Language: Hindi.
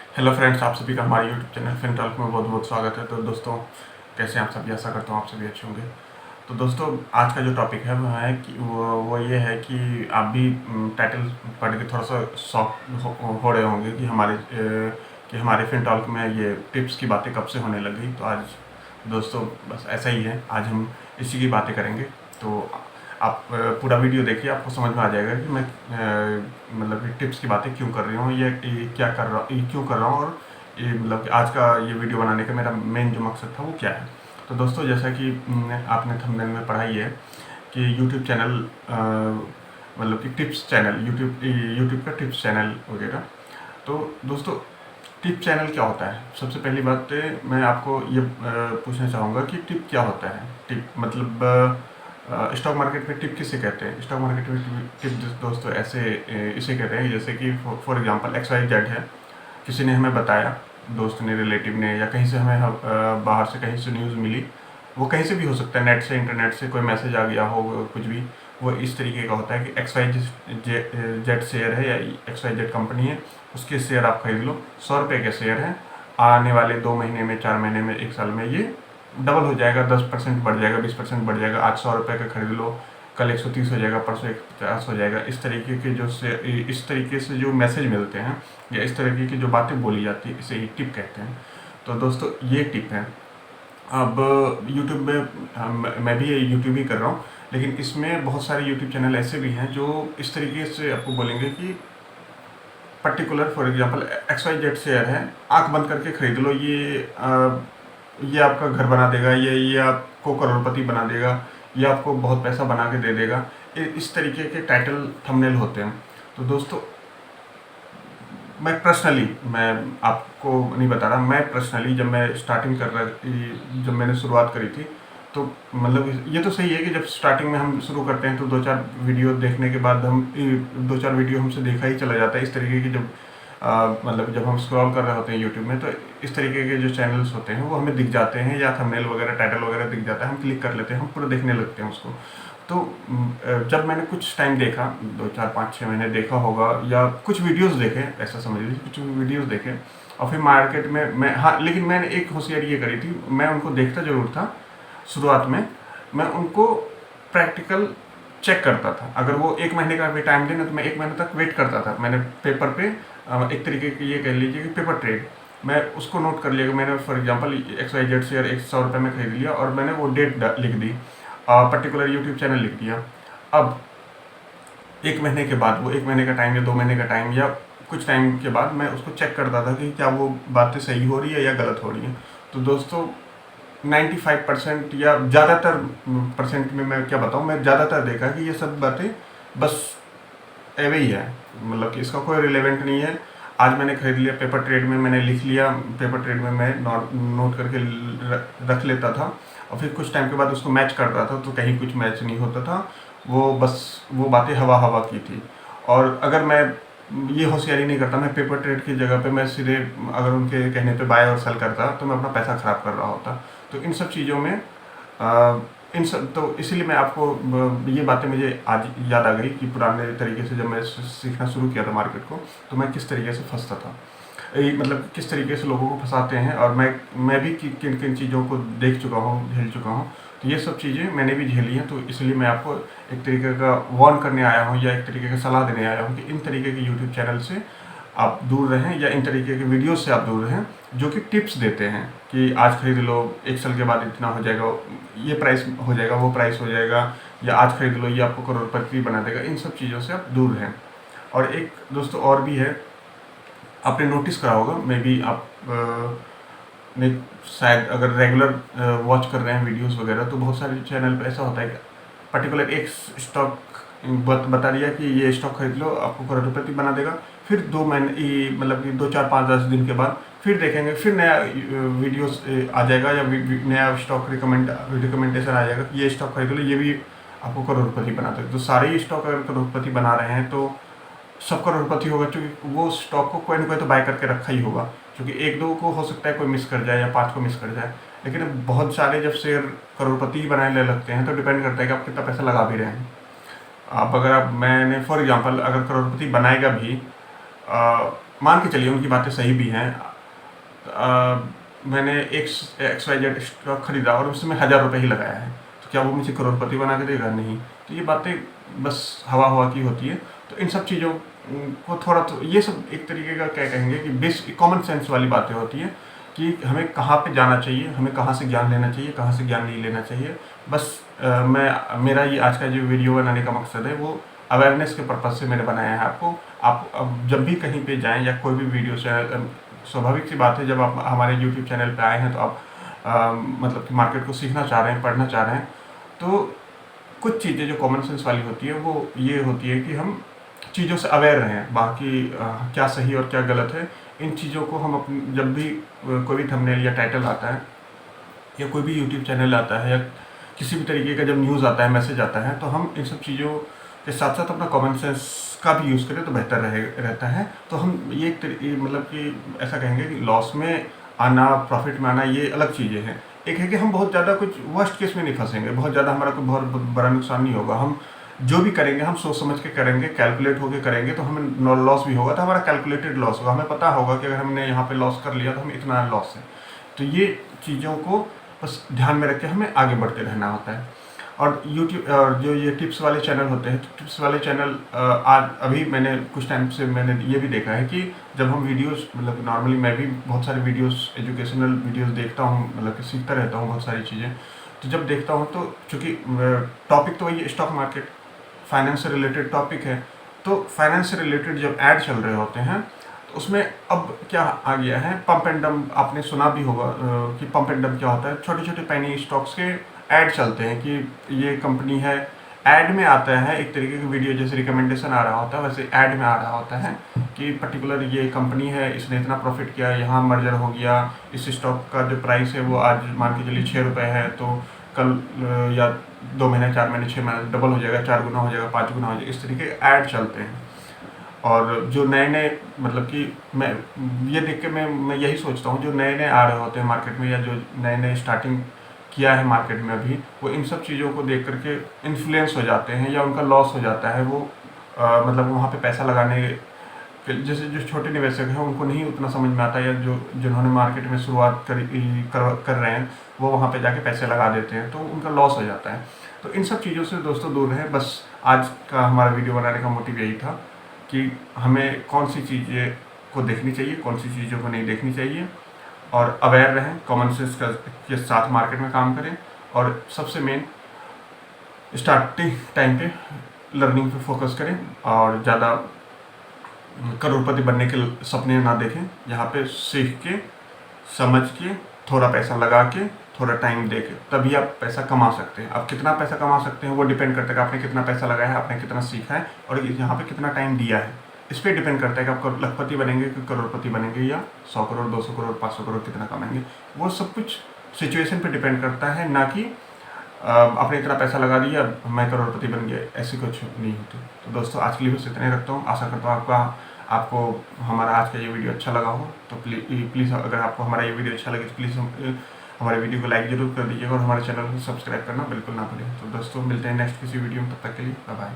हेलो फ्रेंड्स, आप सभी का हमारे यूट्यूब चैनल फिन टॉक में बहुत बहुत स्वागत है। तो दोस्तों, कैसे हैं आप सभी? आशा करता हूँ आप सभी अच्छे होंगे। तो दोस्तों, आज का जो टॉपिक है वो है कि वो ये है कि आप भी टाइटल पढ़ के थोड़ा सा शॉक हो रहे होंगे कि हमारे फिन टॉक में ये टिप्स की बातें कब से होने लगी। तो आज दोस्तों बस ऐसा ही है, आज हम इसी की बातें करेंगे। तो आप पूरा वीडियो देखिए, आपको समझ में आ जाएगा कि मैं मतलब कि टिप्स की बातें क्यों कर रही हूँ, ये क्या कर रहा ये क्यों कर रहा हूँ, और ये मतलब कि आज का ये वीडियो बनाने का मेरा मेन जो मकसद था वो क्या है। तो दोस्तों, जैसा कि आपने थंबनेल में पढ़ा ही है कि यूट्यूब चैनल मतलब कि टिप्स चैनल, यूट्यूब का टिप्स चैनल वगैरह। तो दोस्तों, टिप चैनल क्या होता है? सबसे पहली बात मैं आपको ये पूछना चाहूँगा कि टिप क्या होता है। टिप मतलब स्टॉक मार्केट में टिप किसे कहते हैं? स्टॉक मार्केट में टिप दोस्तों ऐसे इसे कहते हैं जैसे कि फॉर एग्जांपल XYZ है, किसी ने हमें बताया, दोस्त ने, रिलेटिव ने, या कहीं से हमें बाहर से कहीं से न्यूज़ मिली। वो कहीं से भी हो सकता है, नेट से, इंटरनेट से कोई मैसेज आ गया हो, कुछ भी। वो इस तरीके का होता है कि XYZ शेयर है या XYZ कंपनी है, उसके शेयर आप खरीद लो। 100 रुपये के शेयर हैं, आने वाले 2 महीने में, 4 महीने में, 1 साल में ये डबल हो जाएगा, 10% बढ़ जाएगा, 20% बढ़ जाएगा। आज 100 रुपये का खरीद लो, कल 130 हो जाएगा, परसों 150 हो जाएगा। इस तरीके से जो मैसेज मिलते हैं या इस तरीके की जो बातें बोली जाती है, इसे ही टिप कहते हैं। तो दोस्तों, ये टिप है। अब यूट्यूब में मैं भी यूट्यूब ही कर रहा हूँ, लेकिन इसमें बहुत सारे यूट्यूब चैनल ऐसे भी हैं जो इस तरीके से आपको बोलेंगे कि particular for example XYZ share है, आंख बंद करके खरीद लो, ये आपका घर बना देगा, ये आपको करोड़पति बना देगा, ये आपको बहुत पैसा बना के दे देगा। इस तरीके के टाइटल थंबनेल होते हैं। तो दोस्तों, मैं आपको नहीं बता रहा, मैं पर्सनली जब मैं स्टार्टिंग कर रहा जब मैंने शुरुआत करी थी, तो मतलब ये तो सही है कि जब स्टार्टिंग में हम शुरू करते हैं तो 2-4 वीडियो देखने के बाद 2-4 वीडियो हमसे देखा ही चला जाता है। इस तरीके की जब मतलब जब हम स्क्रॉल कर रहे होते हैं यूट्यूब में, तो इस तरीके के जो चैनल्स होते हैं वो हमें दिख जाते हैं, या थंबनेल वगैरह, टाइटल वगैरह दिख जाता है, हम क्लिक कर लेते हैं, हम पूरा देखने लगते हैं उसको। तो जब मैंने कुछ टाइम देखा, 2-4-5-6 महीने देखा होगा, या कुछ वीडियोस देखे, ऐसा समझ लीजिए, कुछ वीडियोस देखे, और फिर मार्केट में मैं, हाँ, लेकिन मैंने एक होशियारी ये करी थी, मैं उनको देखता ज़रूर था शुरुआत में। मैं उनको प्रैक्टिकल चेक करता था। अगर वो 1 महीने का भी टाइम देना तो मैं 1 महीने तक वेट करता था। मैंने पेपर पे एक तरीके की, ये कह लीजिए कि पेपर ट्रेड, मैं उसको नोट कर लिया कि मैंने फॉर एग्जांपल XYZ शेयर 100 रुपये में खरीद लिया, और मैंने वो डेट लिख दी, पर्टिकुलर यूट्यूब चैनल लिख दिया। अब 1 महीने के बाद, वो 1 महीने का टाइम या 2 महीने का टाइम या कुछ टाइम के बाद, मैं उसको चेक करता था कि क्या वो बातें सही हो रही है या गलत हो रही हैं। तो दोस्तों, 95% या ज़्यादातर परसेंट में मैं क्या बताऊँ, मैं ज़्यादातर देखा कि ये सब बातें बस एवे ही है, मतलब कि इसका कोई रिलेवेंट नहीं है। आज मैंने खरीद लिया, पेपर ट्रेड में मैंने लिख लिया, पेपर ट्रेड में मैं नोट करके रख लेता था, और फिर कुछ टाइम के बाद उसको मैच करता था, तो कहीं कुछ मैच नहीं होता था। वो बस वो बातें हवा हवा की थी। और अगर मैं ये होशियारी नहीं करता, मैं पेपर ट्रेड की जगह पे मैं सीधे, अगर उनके कहने पे बाय और सेल करता, तो मैं अपना पैसा ख़राब कर रहा होता। तो इन सब चीज़ों में इन सब, तो इसीलिए मैं आपको ये बातें मुझे आज याद आ गई कि पुराने तरीके से जब मैं सीखना शुरू किया था मार्केट को, तो मैं किस तरीके से फंसता था, मतलब किस तरीके से लोगों को फंसाते हैं, और मैं भी किन किन चीज़ों को देख चुका हूँ, झेल चुका हूँ। तो ये सब चीज़ें मैंने भी झेली हैं। तो इसलिए मैं आपको एक तरीके का वार्न करने आया हूँ, या एक तरीके का सलाह देने आया हूँ कि इन तरीके के यूट्यूब चैनल से आप दूर रहें, या इन तरीके के वीडियो से आप दूर रहें जो कि टिप्स देते हैं कि आज खरीद लो, 1 साल के बाद इतना हो जाएगा, ये प्राइस हो जाएगा, वो प्राइस हो जाएगा, या आज खरीद लो, ये आपको करोड़पति बना देगा। इन सब चीज़ों से आप दूर रहें। और एक दोस्तों और भी है, आपने नोटिस करा होगा, मे बी आप ने शायद अगर रेगुलर वॉच कर रहे हैं वीडियोस वगैरह, तो बहुत सारे चैनल पे ऐसा होता है कि पर्टिकुलर एक स्टॉक बता दिया कि ये स्टॉक खरीद लो, आपको करोड़पति बना देगा। फिर 2 महीने, मतलब कि 2-4-5-10 दिन के बाद फिर देखेंगे, फिर नया वीडियोस आ जाएगा, या नया स्टॉक रिकमेंडेशन आ जाएगा कि ये स्टॉक खरीद लो, ये भी आपको करोड़पति बना देगा। तो सारे ही स्टॉक अगर करोड़पति बना रहे हैं, तो सब करोड़पति होगा, क्योंकि वो स्टॉक को कोई ना कोई तो बाय करके रखा ही होगा। क्योंकि 1-2 को हो सकता है कोई मिस कर जाए, या 5 को मिस कर जाए, लेकिन बहुत सारे जब शेयर करोड़पति ही बनाने लगते हैं, तो डिपेंड करता है कि आप कितना पैसा लगा भी रहे हैं। आप अगर आप मैंने फॉर एग्जांपल अगर करोड़पति बनाएगा भी, मान के चलिए उनकी बातें सही भी हैं, मैंने XYZ स्टॉक खरीदा और उसमें 1000 रुपये ही लगाया है, तो क्या वो मुझे करोड़पति बना के देगा? नहीं। तो ये बातें बस हवा हवा की होती है। तो इन सब चीज़ों को थोड़ा, तो ये सब एक तरीके का क्या कहेंगे कि बेसिक कॉमन सेंस वाली बातें होती हैं कि हमें कहाँ पे जाना चाहिए, हमें कहाँ से ज्ञान लेना चाहिए, कहाँ से ज्ञान नहीं लेना चाहिए। बस मेरा ये आज का जो वीडियो बनाने का मकसद है वो अवेयरनेस के पर्पज़ से मैंने बनाया है आपको। आप अब जब भी कहीं पे जाएं या कोई भी वीडियो चैनल, स्वाभाविक सी बात है जब आप हमारे यूट्यूब चैनल पे आए हैं तो आप मतलब कि मार्केट को सीखना चाह रहे हैं, पढ़ना चाह रहे हैं, तो कुछ चीज़ें जो कॉमन सेंस वाली होती है वो ये होती है कि हम चीज़ों से अवेयर रहें। बाकी क्या सही और क्या गलत है, इन चीज़ों को हम अपनी जब भी कोई भी थंबनेल या टाइटल आता है या कोई भी यूट्यूब चैनल आता है या किसी भी तरीके का जब न्यूज़ आता है, मैसेज आता है, तो हम इन सब चीज़ों के साथ साथ अपना कॉमन सेंस का भी यूज़ करें तो बेहतर रहता है। तो हम ये मतलब कि ऐसा कहेंगे कि लॉस में आना, प्रॉफिट में आना, ये अलग चीज़ें हैं। एक है कि हम बहुत ज़्यादा कुछ वर्स्ट केस में नहीं फंसेंगे, बहुत ज़्यादा हमारा कोई बहुत बड़ा नुकसान नहीं होगा। हम जो भी करेंगे हम सोच समझ के करेंगे, कैलकुलेट होकर करेंगे, तो हमें लॉस भी होगा तो हमारा कैलकुलेटेड लॉस होगा। हमें पता होगा कि अगर हमने यहाँ पे लॉस कर लिया तो हमें इतना लॉस है। तो ये चीज़ों को बस ध्यान में रख के हमें आगे बढ़ते रहना होता है। और यूट्यूब और जो ये टिप्स वाले चैनल होते हैं, तो टिप्स वाले चैनल आज अभी मैंने कुछ टाइम से मैंने ये भी देखा है कि जब हम वीडियोस, मतलब नॉर्मली मैं भी बहुत सारे वीडियोस, एजुकेशनल वीडियोस देखता हूँ, मतलब कि सीखता रहता हूँ बहुत सारी चीज़ें। तो जब देखता हूँ तो चूँकि टॉपिक तो वही स्टॉक मार्केट, फाइनेंस से रिलेटेड टॉपिक है, तो फाइनेंस से रिलेटेड जब ऐड चल रहे होते हैं तो उसमें अब क्या आ गया है, पंप एंड डंप। आपने सुना भी होगा कि पंप एंड डंप क्या होता है। छोटे छोटे पेनी स्टॉक्स के ऐड चलते हैं कि ये कंपनी है, ऐड में आता है एक तरीके की वीडियो, जैसे रिकमेंडेशन आ रहा होता है वैसे ऐड में आ रहा होता है कि पर्टिकुलर ये कंपनी है, इसने इतना प्रॉफिट किया, यहाँ मर्जर हो गया, इस स्टॉक का जो प्राइस है वो आज मान के चलिए 6 रुपये है, तो कल या 2 महीने, 4 महीने, 6 महीने डबल हो जाएगा, 4 गुना हो जाएगा, 5 गुना हो जाएगा। इस तरीके ऐड चलते हैं। और जो नए नए, मतलब कि मैं ये देख के मैं यही सोचता हूँ, जो नए नए आ रहे होते हैं मार्केट में या जो नए नए स्टार्टिंग किया है मार्केट में अभी, वो इन सब चीज़ों को देख करके इन्फ्लुएंस हो जाते हैं या उनका लॉस हो जाता है। वो मतलब वहाँ पे पैसा लगाने के, जैसे जो छोटे निवेशक हैं उनको नहीं उतना समझ में आता, या जो जिन्होंने मार्केट में शुरुआत कर रहे हैं वो वहाँ पे जाके पैसे लगा देते हैं, तो उनका लॉस हो जाता है। तो इन सब चीज़ों से दोस्तों दूर रहें। बस आज का हमारा वीडियो बनाने का मोटिव यही था कि हमें कौन सी चीज़ें को देखनी चाहिए, कौन सी चीज़ों को नहीं देखनी चाहिए, और अवेयर रहें, कॉमन सेंस के साथ मार्केट में काम करें, और सबसे मेन स्टार्टिंग टाइम पे लर्निंग पे फोकस करें और ज़्यादा करोड़पति बनने के सपने ना देखें। यहाँ पे सीख के, समझ के, थोड़ा पैसा लगा के, थोड़ा टाइम दे के, तभी आप पैसा कमा सकते हैं। आप कितना पैसा कमा सकते हैं वो डिपेंड करता है कि आपने कितना पैसा लगाया है, आपने कितना सीखा है और यहाँ पे कितना टाइम दिया है। इस पर डिपेंड करता है कि आप लखपति बनेंगे कि करोड़पति बनेंगे, या 100 करोड़, 200 करोड़, 500 करोड़ कितना कमाएंगे। वो सब कुछ सिचुएशन पे डिपेंड करता है, ना कि आपने इतना पैसा लगा दिया मैं करोड़पति बन गया, ऐसी कुछ नहीं होती। तो दोस्तों आज के लिए बस इतना ही रखता हूँ। आशा करता हूँ आपको हमारा आज का ये वीडियो अच्छा लगा हो। तो प्लीज़ अगर आपको हमारा ये वीडियो अच्छा लगे तो प्लीज़ हमारे वीडियो को लाइक ज़रूर कर दीजिएगा और हमारे चैनल को सब्सक्राइब करना बिल्कुल ना भूलें। तो दोस्तों मिलते हैं नेक्स्ट किसी वीडियो में, तब तक के लिए बाय बाय।